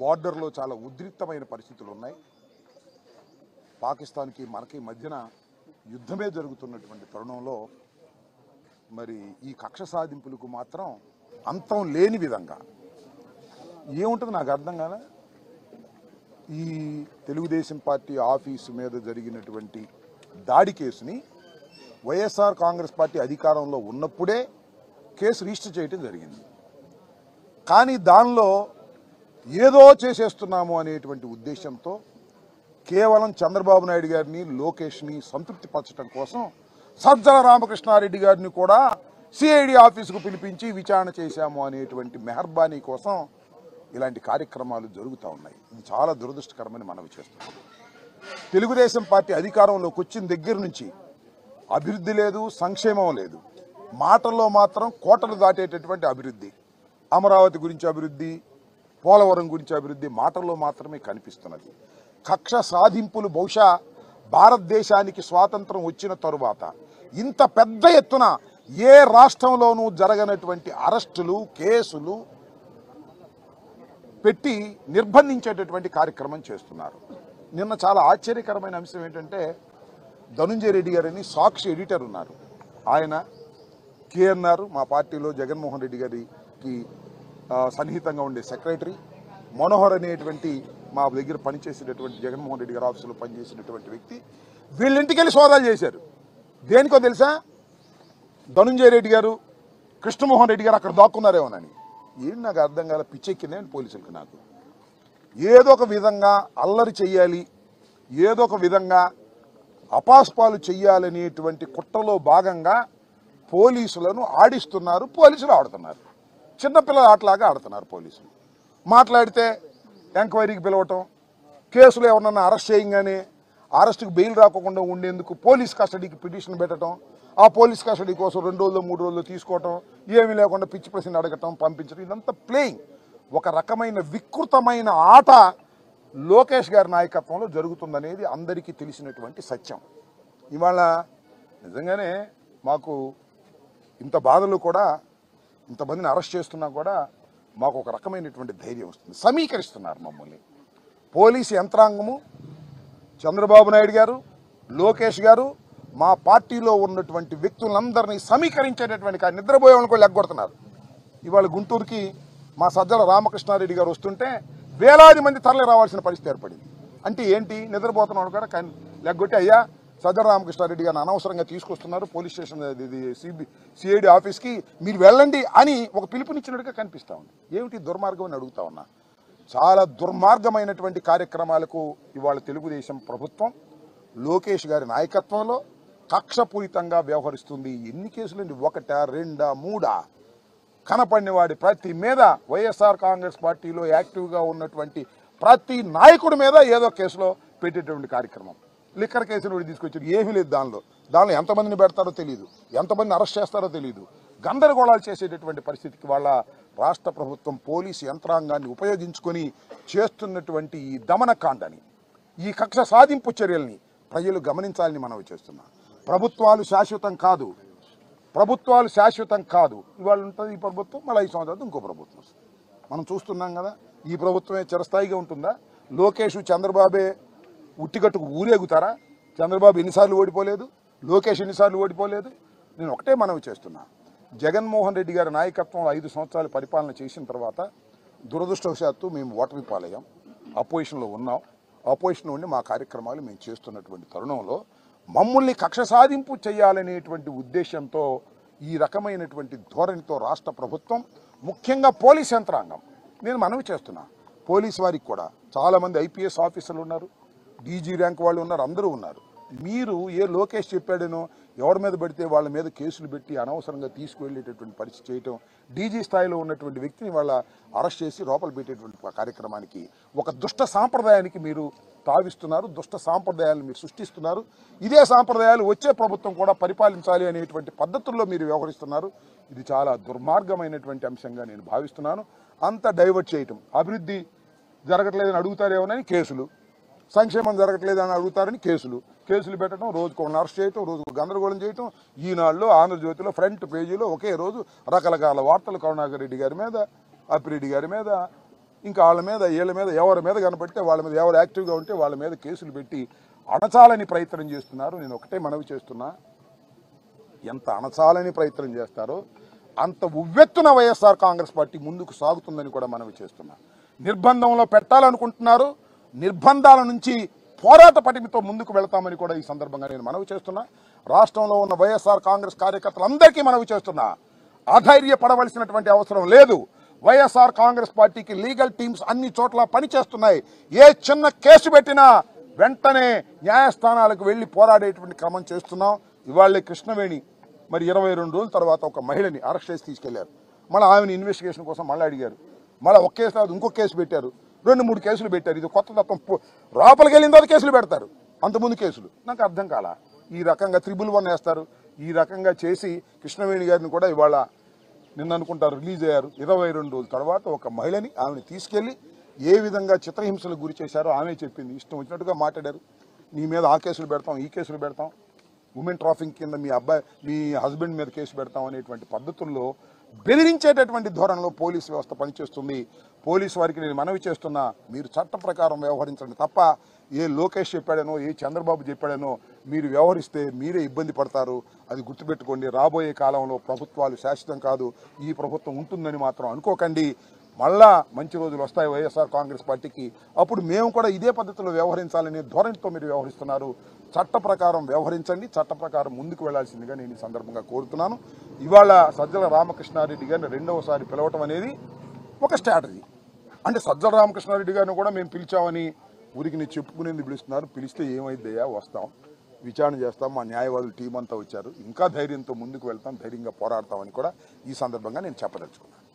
బార్డర్లో చాలా ఉద్రిక్తమైన పరిస్థితులు ఉన్నాయి. పాకిస్తాన్కి మనకి మధ్యన యుద్ధమే జరుగుతున్నటువంటి తరుణంలో మరి ఈ కక్ష సాధింపులకు మాత్రం అంతం లేని విధంగా ఏముంటుంది నాకు అర్థం కాలే. ఈ తెలుగుదేశం పార్టీ ఆఫీసు మీద జరిగినటువంటి దాడి కేసుని వైఎస్ఆర్ కాంగ్రెస్ పార్టీ అధికారంలో ఉన్నప్పుడే కేసు రిజిస్టర్ చేయడం జరిగింది. కానీ దానిలో ఏదో చేసేస్తున్నాము అనేటువంటి ఉద్దేశంతో కేవలం చంద్రబాబు నాయుడు గారిని లోకేష్ని సంతృప్తిపరచడం కోసం సజ్జల రామకృష్ణారెడ్డి గారిని కూడా సిఐడి ఆఫీసుకు పిలిపించి విచారణ చేశాము అనేటువంటి మెహర్బానీ కోసం ఇలాంటి కార్యక్రమాలు జరుగుతూ ఉన్నాయి. ఇది చాలా దురదృష్టకరమని మనవి చేస్తున్నాం. తెలుగుదేశం పార్టీ అధికారంలోకి వచ్చిన దగ్గర నుంచి అభివృద్ధి లేదు, సంక్షేమం లేదు. మాటల్లో మాత్రం కోటలు దాటేటటువంటి అభివృద్ధి, అమరావతి గురించి అభివృద్ధి, పోలవరం గురించి అభివృద్ధి మాటల్లో మాత్రమే కనిపిస్తున్నది. కక్ష సాధింపులు బహుశా భారతదేశానికి స్వాతంత్రం వచ్చిన తరువాత ఇంత పెద్ద ఎత్తున ఏ రాష్ట్రంలోనూ జరగనటువంటి అరెస్టులు, కేసులు పెట్టి నిర్బంధించేటటువంటి కార్యక్రమం చేస్తున్నారు. నిన్న చాలా ఆశ్చర్యకరమైన అంశం ఏంటంటే ధనుంజయ రెడ్డి గారని సాక్షి ఎడిటర్ ఉన్నారు. ఆయన కేఎన్ఆర్ మా పార్టీలో జగన్మోహన్ రెడ్డి గారికి సన్నిహితంగా ఉండే సెక్రటరీ, మనోహర్ అనేటువంటి మా దగ్గర పనిచేసేటటువంటి జగన్మోహన్ రెడ్డి గారి ఆఫీసులో పనిచేసినటువంటి వ్యక్తి వీళ్ళింటికి వెళ్ళి సోదాలు చేశారు. దేనికో తెలుసా? ధనుంజయ రెడ్డి గారు, కృష్ణమోహన్ రెడ్డి గారు అక్కడ దాక్కున్నారేమోనని. ఏంటి నాకు అర్థం కాల, పిచ్చెక్కిందే పోలీసులకు. నాకు ఏదో ఒక విధంగా అల్లరి చెయ్యాలి, ఏదో ఒక విధంగా అపాస్పాలు చెయ్యాలనేటువంటి కుట్రలో భాగంగా పోలీసులను ఆడిస్తున్నారు, పోలీసులు ఆడుతున్నారు. చిన్నపిల్లల ఆటలాగా ఆడుతున్నారు పోలీసులు. మాట్లాడితే ఎంక్వైరీకి పిలవటం, కేసులు ఎవరన్నా అరెస్ట్ చేయగానే అరెస్టుకు బెయిల్ రాకుండా ఉండేందుకు పోలీస్ కస్టడీకి పిటిషన్ పెట్టడం, ఆ పోలీస్ కస్టడీ కోసం 2 రోజులు 3 రోజులు తీసుకోవటం, ఏమీ లేకుండా పిచ్చి ప్రశ్న అడగటం, పంపించడం, ఇదంతా ప్లేయింగ్. ఒక రకమైన వికృతమైన ఆట లోకేష్ గారి నాయకత్వంలో జరుగుతుందనేది అందరికీ తెలిసినటువంటి సత్యం. ఇవాళ నిజంగానే మాకు ఇంత బాధలు కూడా, ఇంతమందిని అరెస్ట్ చేస్తున్నా కూడా మాకు ఒక రకమైనటువంటి ధైర్యం వస్తుంది. సమీకరిస్తున్నారు మమ్మల్ని పోలీసు యంత్రాంగము, చంద్రబాబు నాయుడు గారు, లోకేష్ గారు, మా పార్టీలో ఉన్నటువంటి వ్యక్తులందరినీ సమీకరించేటటువంటి నిద్రపోయే వాళ్ళని కూడా లెగ్గొడుతున్నారు. ఇవాళ గుంటూరుకి మా సజ్జల రామకృష్ణారెడ్డి గారు వస్తుంటే వేలాది మంది తరలి రావాల్సిన పరిస్థితి ఏర్పడింది. అంటే ఏంటి? నిద్రపోతున్నాడు కూడా కానీ లెగ్గొట్టి, అయ్యా సజ్జల రామకృష్ణారెడ్డి గారిని అనవసరంగా తీసుకొస్తున్నారు పోలీస్ స్టేషన్ సిఐడి ఆఫీస్కి, మీరు వెళ్ళండి అని ఒక పిలుపునిచ్చినట్టుగా కనిపిస్తూ ఉంది. ఏమిటి దుర్మార్గం అని అడుగుతా ఉన్నా. చాలా దుర్మార్గమైనటువంటి కార్యక్రమాలకు ఇవాళ తెలుగుదేశం ప్రభుత్వం లోకేష్ గారి నాయకత్వంలో కక్షపూరితంగా వ్యవహరిస్తుంది. ఎన్ని కేసులండి? 1, 2, 3 కనపడిన వాడి ప్రతి మీద వైఎస్ఆర్ కాంగ్రెస్ పార్టీలో యాక్టివ్గా ఉన్నటువంటి ప్రతి నాయకుడి మీద ఏదో కేసులో పెట్టేటువంటి కార్యక్రమం. లిక్కర్ కేసులు తీసుకొచ్చారు, ఏమీ లేదు దానిలో ఎంతమందిని పెడతారో తెలియదు, ఎంతమందిని అరెస్ట్ చేస్తారో తెలియదు. గందరగోళాలు చేసేటటువంటి పరిస్థితికి వాళ్ళ రాష్ట్ర ప్రభుత్వం పోలీసు యంత్రాంగాన్ని ఉపయోగించుకొని చేస్తున్నటువంటి ఈ దమనకాండని, ఈ కక్ష సాధింపు చర్యల్ని ప్రజలు గమనించాలని మనవి చేస్తున్నాం. ప్రభుత్వాలు శాశ్వతం కాదు, ప్రభుత్వాలు శాశ్వతం కాదు. ఇవాళ ఉంటుంది ఈ ప్రభుత్వం, మళ్ళీ 5 సంవత్సరాలు ఇంకో ప్రభుత్వం వస్తుంది. మనం చూస్తున్నాం కదా. ఈ ప్రభుత్వమే చిరస్థాయిగా ఉంటుందా? లోకేష్ చంద్రబాబే ఉట్టిగట్టుకు ఊరేగుతారా? చంద్రబాబు ఎన్నిసార్లు ఓడిపోలేదు, లోకేష్ ఎన్నిసార్లు ఓడిపోలేదు. నేను ఒకటే మనవి చేస్తున్నా, జగన్మోహన్ రెడ్డి గారి నాయకత్వంలో 5 సంవత్సరాలు పరిపాలన చేసిన తర్వాత దురదృష్టవశాత్తు మేము ఓటమి పాలయ్యాం, అపోజిషన్లో ఉన్నాం. అపోజిషన్ ఉండి మా కార్యక్రమాలు మేము చేస్తున్నటువంటి తరుణంలో మమ్మల్ని కక్ష సాధింపు చేయాలనేటువంటి ఉద్దేశంతో ఈ రకమైనటువంటి ధోరణితో రాష్ట్ర ప్రభుత్వం, ముఖ్యంగా పోలీస్ యంత్రాంగం, నేను మనవి చేస్తున్నా, పోలీస్ వారికి కూడా చాలామంది ఐపీఎస్ ఆఫీసర్లు ఉన్నారు, డీజీ ర్యాంక్ వాళ్ళు ఉన్నారు, అందరూ ఉన్నారు. మీరు ఏ లోకేష్ చెప్పాడనో ఎవరి మీద పడితే వాళ్ళ మీద కేసులు పెట్టి అనవసరంగా తీసుకువెళ్ళేటటువంటి పరిస్థితి చేయటం, డీజీ స్థాయిలో ఉన్నటువంటి వ్యక్తిని వాళ్ళ అరెస్ట్ చేసి లోపల పెట్టేటువంటి కార్యక్రమానికి ఒక దుష్ట సాంప్రదాయానికి మీరు తావిస్తున్నారు, దుష్ట సాంప్రదాయాలను మీరు సృష్టిస్తున్నారు. ఇదే సాంప్రదాయాలు వచ్చే ప్రభుత్వం కూడా పరిపాలించాలి అనేటువంటి పద్ధతుల్లో మీరు వ్యవహరిస్తున్నారు. ఇది చాలా దుర్మార్గమైనటువంటి అంశంగా నేను భావిస్తున్నాను. అంత డైవర్ట్ చేయటం, అభివృద్ధి జరగట్లేదని అడుగుతారేమోనని కేసులు, సంక్షేమం జరగట్లేదని అడుగుతారని కేసులు పెట్టడం, రోజుకు ఒక అరెస్ట్ చేయటం, రోజుకు గందరగోళం చేయటం. ఈనాడులో, ఆంధ్రజ్యోతిలో ఫ్రంట్ పేజీలో ఒకే రోజు రకరకాల వార్తలు కరుణాకర్ రెడ్డి గారి మీద, అప్పిరెడ్డి గారి మీద, ఇంకా వాళ్ళ మీద వీళ్ళ మీద ఎవరి మీద కనపడితే వాళ్ళ మీద ఎవరు యాక్టివ్గా ఉంటే వాళ్ళ మీద కేసులు పెట్టి అణచాలని ప్రయత్నం చేస్తున్నారు. నేను ఒకటే మనవి చేస్తున్నా, ఎంత అణచాలని ప్రయత్నం చేస్తారో అంత ఉవ్వెత్తున వైఎస్ఆర్ కాంగ్రెస్ పార్టీ ముందుకు సాగుతుందని కూడా మనవి చేస్తున్నా. నిర్బంధంలో పెట్టాలనుకుంటున్నారు, నిర్బంధాల నుంచి పోరాట పటిమతో ముందుకు వెళతామని కూడా ఈ సందర్భంగా నేను మనవి చేస్తున్నా. రాష్ట్రంలో ఉన్న వైఎస్ఆర్ కాంగ్రెస్ కార్యకర్తలందరికీ మనవి చేస్తున్నా, అధైర్యపడవలసినటువంటి అవసరం లేదు. వైఎస్ఆర్ కాంగ్రెస్ పార్టీకి లీగల్ టీమ్స్ అన్ని చోట్ల పనిచేస్తున్నాయి. ఏ చిన్న కేసు పెట్టినా వెంటనే న్యాయస్థానాలకు వెళ్ళి పోరాడేటువంటి క్రమం చేస్తున్నాం. ఇవాళ కృష్ణవేణి మరి 22 రోజుల తర్వాత ఒక మహిళని అరెస్ట్ చేసి తీసుకెళ్లారు. మళ్ళీ ఆమెను ఇన్వెస్టిగేషన్ కోసం మళ్ళీ అడిగారు. మళ్ళీ ఒక కేసు తర్వాత ఇంకొక కేసు పెట్టారు, 2-3 కేసులు పెట్టారు. ఇది కొత్త తత్వం. లోపలికి వెళ్ళిన తర్వాత కేసులు పెడతారు, అంతకుముందు కేసులు. నాకు అర్థం కాల. ఈ రకంగా 311 వేస్తారు. ఈ రకంగా చేసి కృష్ణవేణి గారిని కూడా ఇవాళ నిన్న అనుకుంటారు రిలీజ్ అయ్యారు. 22 రోజుల తర్వాత ఒక మహిళని ఆమెను తీసుకెళ్లి ఏ విధంగా చిత్రహింసలకు గురి చేశారో ఆమె చెప్పింది. ఇష్టం వచ్చినట్టుగా మాట్లాడారు. నీ మీద ఆ కేసులు పెడతాం, ఈ కేసులు పెడతాం, ఉమెన్ ట్రాఫింగ్ కింద మీ హస్బెండ్ మీద కేసు పెడతాం అనేటువంటి పద్ధతుల్లో బెదిరించేటటువంటి ధోరణిలో పోలీసు వ్యవస్థ పనిచేస్తుంది. పోలీసు వారికి నేను మనవి చేస్తున్నా, మీరు చట్ట ప్రకారం వ్యవహరించండి తప్ప ఏ లోకేష్ చెప్పాడనో ఏ చంద్రబాబు చెప్పాడనో మీరు వ్యవహరిస్తే మీరే ఇబ్బంది పడతారు. అది గుర్తుపెట్టుకోండి. రాబోయే కాలంలో ప్రభుత్వాలు శాశ్వతం కాదు. ఈ ప్రభుత్వం ఉంటుందని మాత్రం అనుకోకండి. మళ్ళా మంచి రోజులు వస్తాయి వైఎస్ఆర్ కాంగ్రెస్ పార్టీకి. అప్పుడు మేము కూడా ఇదే పద్ధతిలో వ్యవహరించాలనే ధోరణితో మీరు వ్యవహరిస్తున్నారు. చట్ట ప్రకారం వ్యవహరించండి, చట్ట ప్రకారం ముందుకు వెళ్లాల్సిందిగా నేను ఈ సందర్భంగా కోరుతున్నాను. ఇవాళ సజ్జల రామకృష్ణారెడ్డి గారిని రెండవసారి పిలవటం అనేది ఒక స్ట్రాటజీ. అంటే సజ్జల రామకృష్ణారెడ్డి గారిని కూడా మేము పిలిచామని ఊరికి నేను చెప్పుకునేది పిలుస్తున్నారు. పిలిస్తే ఏమైందయ్యా, వస్తాం, విచారణ చేస్తాం, మా న్యాయవాదులు టీం అంతా వచ్చారు, ఇంకా ధైర్యంతో ముందుకు వెళ్తాం, ధైర్యంగా పోరాడతామని కూడా ఈ సందర్భంగా నేను చెప్పదలుచుకున్నాను.